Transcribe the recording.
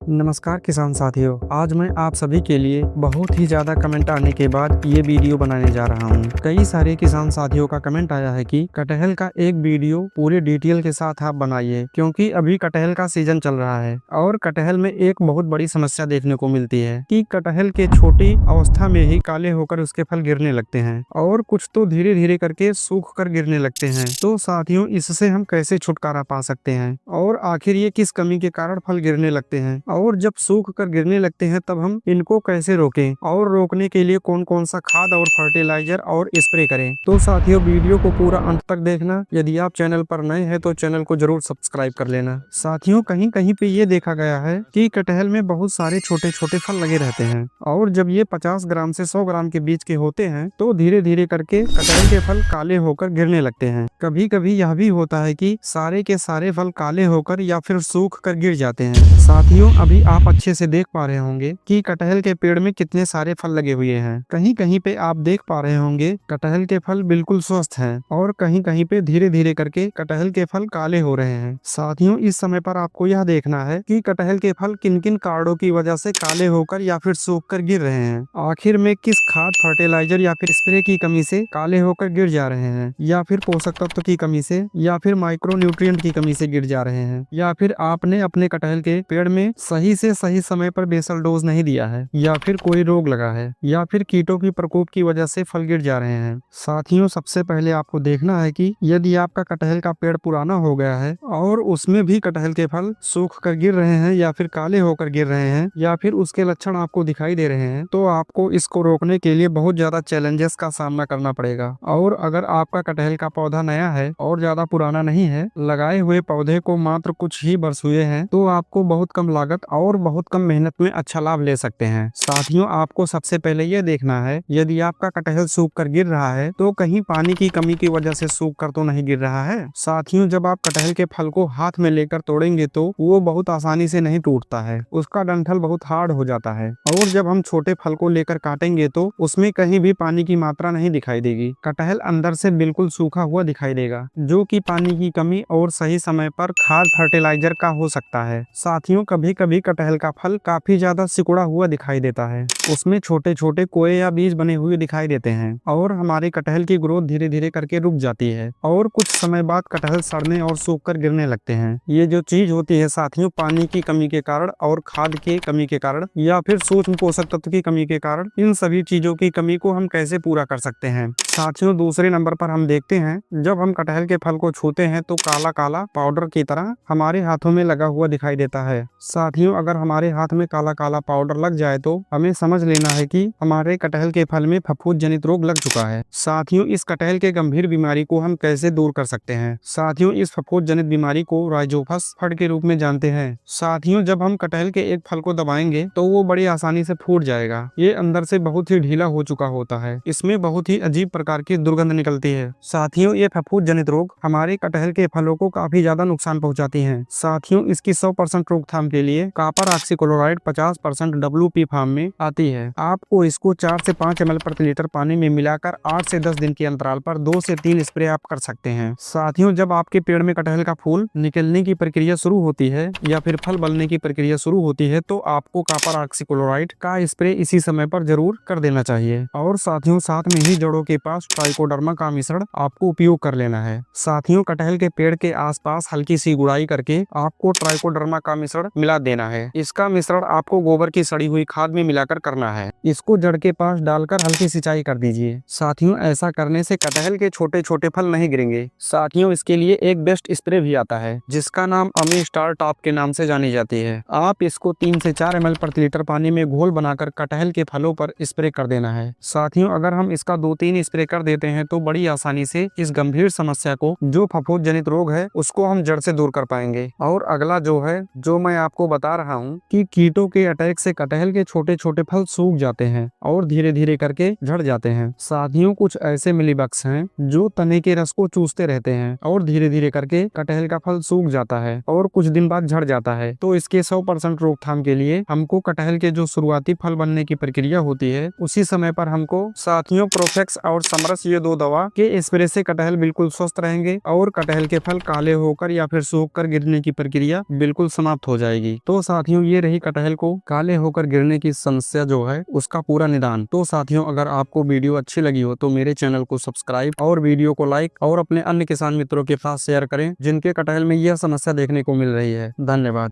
नमस्कार किसान साथियों, आज मैं आप सभी के लिए बहुत ही ज़्यादा कमेंट आने के बाद ये वीडियो बनाने जा रहा हूँ। कई सारे किसान साथियों का कमेंट आया है कि कटहल का एक वीडियो पूरे डिटेल के साथ आप बनाइए, क्योंकि अभी कटहल का सीजन चल रहा है और कटहल में एक बहुत बड़ी समस्या देखने को मिलती है कि कटहल के छोटी अवस्था में ही काले होकर उसके फल गिरने लगते हैं और कुछ तो धीरे धीरे करके सूख कर गिरने लगते हैं। तो साथियों, इससे हम कैसे छुटकारा पा सकते हैं और आखिर ये किस कमी के कारण फल गिरने लगते हैं, और जब सूख कर गिरने लगते हैं तब हम इनको कैसे रोकें और रोकने के लिए कौन कौन सा खाद और फर्टिलाइजर और स्प्रे करें। तो साथियों, वीडियो को पूरा अंत तक देखना। यदि आप चैनल पर नए हैं तो चैनल को जरूर सब्सक्राइब कर लेना। साथियों, कहीं कहीं पे ये देखा गया है कि कटहल में बहुत सारे छोटे छोटे फल लगे रहते हैं और जब ये 50 ग्राम से 100 ग्राम के बीच के होते हैं तो धीरे धीरे करके कटहल के फल काले होकर गिरने लगते हैं। कभी कभी यह भी होता है कि सारे के सारे फल काले होकर या फिर सूख कर गिर जाते हैं। साथियों, अभी आप अच्छे से देख पा रहे होंगे कि कटहल के पेड़ में कितने सारे फल लगे हुए हैं। कहीं कहीं पे आप देख पा रहे होंगे कटहल के फल बिल्कुल स्वस्थ हैं और कहीं कहीं पे धीरे धीरे करके कटहल के फल काले हो रहे हैं। साथियों, इस समय पर आपको यह देखना है कि कटहल के फल किन किन कारणों की वजह से काले होकर या फिर सूख कर गिर रहे हैं। आखिर में किस खाद, फर्टिलाइजर या फिर स्प्रे की कमी से काले होकर गिर जा रहे हैं, या फिर पोषक तत्व की कमी से, या फिर माइक्रो न्यूट्रिएंट की कमी से गिर जा रहे हैं, या फिर आपने अपने कटहल के पेड़ में सही से सही समय पर बेसल डोज नहीं दिया है, या फिर कोई रोग लगा है, या फिर कीटों की प्रकोप की वजह से फल गिर जा रहे हैं। साथियों, सबसे पहले आपको देखना है कि यदि आपका कटहल का पेड़ पुराना हो गया है और उसमें भी कटहल के फल सूख कर गिर रहे हैं या फिर काले होकर गिर रहे हैं, या फिर उसके लक्षण आपको दिखाई दे रहे हैं, तो आपको इसको रोकने के लिए बहुत ज्यादा चैलेंजेस का सामना करना पड़ेगा। और अगर आपका कटहल का पौधा नया है और ज्यादा पुराना नहीं है, लगाए हुए पौधे को मात्र कुछ ही वर्ष हुए हैं, तो आपको बहुत कम लागत और बहुत कम मेहनत में अच्छा लाभ ले सकते हैं। साथियों, आपको सबसे पहले यह देखना है यदि आपका कटहल सूख कर गिर रहा है तो कहीं पानी की कमी की वजह से सूख कर तो नहीं गिर रहा है। साथियों, जब आप कटहल के फल को हाथ में लेकर तोड़ेंगे तो वो बहुत आसानी से नहीं टूटता है, उसका डंठल बहुत हार्ड हो जाता है। और जब हम छोटे फल को लेकर काटेंगे तो उसमें कहीं भी पानी की मात्रा नहीं दिखाई देगी। कटहल अंदर से बिल्कुल सूखा हुआ दिखाई देगा, जो कि पानी की कमी और सही समय पर खाद फर्टिलाइजर का हो सकता है। साथियों, कभी कभी कटहल का फल काफी ज्यादा सिकुड़ा हुआ दिखाई देता है, उसमें छोटे छोटे कोए या बीज बने हुए दिखाई देते हैं और हमारे कटहल की ग्रोथ धीरे धीरे करके रुक जाती है और कुछ समय बाद कटहल सड़ने और सूख कर गिरने लगते हैं। ये जो चीज होती है साथियों, पानी की कमी के कारण और खाद की कमी के कारण या फिर सूक्ष्म पोषक तत्व की कमी के कारण, इन सभी चीजों की कमी को हम कैसे पूरा कर सकते हैं। साथियों, दूसरे नंबर पर हम देखते हैं जब हम कटहल के फल को छूते हैं तो काला काला पाउडर की तरह हमारे हाथों में लगा हुआ दिखाई देता है। साथियों, अगर हमारे हाथ में काला काला पाउडर लग जाए तो हमें समझ लेना है कि हमारे कटहल के फल में फफूंद जनित रोग लग चुका है। साथियों, इस कटहल के गंभीर बीमारी को हम कैसे दूर कर सकते हैं। साथियों, इस फफूंद जनित बीमारी को राइजोफस फड़ के रूप में जानते हैं। साथियों, जब हम कटहल के एक फल को दबाएंगे तो वो बड़ी आसानी से फूट जाएगा। ये अंदर से बहुत ही ढीला हो चुका होता है, इसमें बहुत ही अजीब प्रकार की दुर्गंध निकलती है। साथियों, ये फफूंद जनित रोग हमारे कटहल के फलों को काफी ज्यादा नुकसान पहुंचाती हैं। साथियों, इसकी 100% रोकथाम के लिए कॉपर ऑक्सीक्लोराइड 50% WP फार्म में आती है। आपको इसको 4 से 5 ml प्रति लीटर पानी में मिलाकर 8 से 10 दिन के अंतराल पर 2 से 3 स्प्रे आप कर सकते हैं। साथियों, जब आपके पेड़ में कटहल का फूल निकलने की प्रक्रिया शुरू होती है या फिर फल बनने की प्रक्रिया शुरू होती है तो आपको कॉपर ऑक्सीक्लोराइड का स्प्रे इसी समय पर जरूर कर देना चाहिए। और साथियों, साथ में ही जड़ों के पास ट्राइकोडर्मा का मिश्रण आपको उपयोग कर लेना है। साथियों, कटहल के पेड़ के आसपास हल्की सी गुड़ाई करके आपको ट्राइकोडर्मा का मिश्रण मिला देना है। इसका मिश्रण आपको गोबर की सड़ी हुई खाद में मिलाकर करना है। इसको जड़ के पास डालकर हल्की सिंचाई कर दीजिए। साथियों, ऐसा करने से कटहल के छोटे छोटे फल नहीं गिरेंगे। साथियों, इसके लिए एक बेस्ट स्प्रे भी आता है जिसका नाम अमी स्टार टॉप के नाम से जानी जाती है। आप इसको 3 से 4 ml प्रति लीटर पानी में घोल बनाकर कटहल के फलों पर स्प्रे कर देना है। साथियों, अगर हम इसका 2-3 स्प्रे कर देते हैं तो बड़ी आसानी से इस गंभीर समस्या को, जो फफूंद जनित रोग है, उसको हम जड़ से दूर कर पाएंगे। और अगला जो है, जो मैं आपको बता रहा हूँ कि कीटों के अटैक से कटहल के छोटे छोटे फल सूख जाते हैं और धीरे धीरे करके झड़ जाते हैं। साथियों, कुछ ऐसे मिलीबग्स हैं जो तने के रस को चूसते रहते हैं और धीरे धीरे करके कटहल का फल सूख जाता है और कुछ दिन बाद झड़ जाता है। तो इसके 100% रोकथाम के लिए हमको कटहल के जो शुरुआती फल बनने की प्रक्रिया होती है उसी समय पर हमको साथियों प्रोफेक्स और समरस, ये 2 दवा के स्प्रे से कटहल बिल्कुल स्वस्थ रहेंगे और कटहल के फल काले होकर या फिर सूख कर गिरने की प्रक्रिया बिल्कुल समाप्त हो जाएगी। तो तो साथियों ये रही कटहल को काले होकर गिरने की समस्या जो है उसका पूरा निदान। तो साथियों अगर आपको वीडियो अच्छी लगी हो तो मेरे चैनल को सब्सक्राइब और वीडियो को लाइक और अपने अन्य किसान मित्रों के साथ शेयर करें जिनके कटहल में यह समस्या देखने को मिल रही है। धन्यवाद।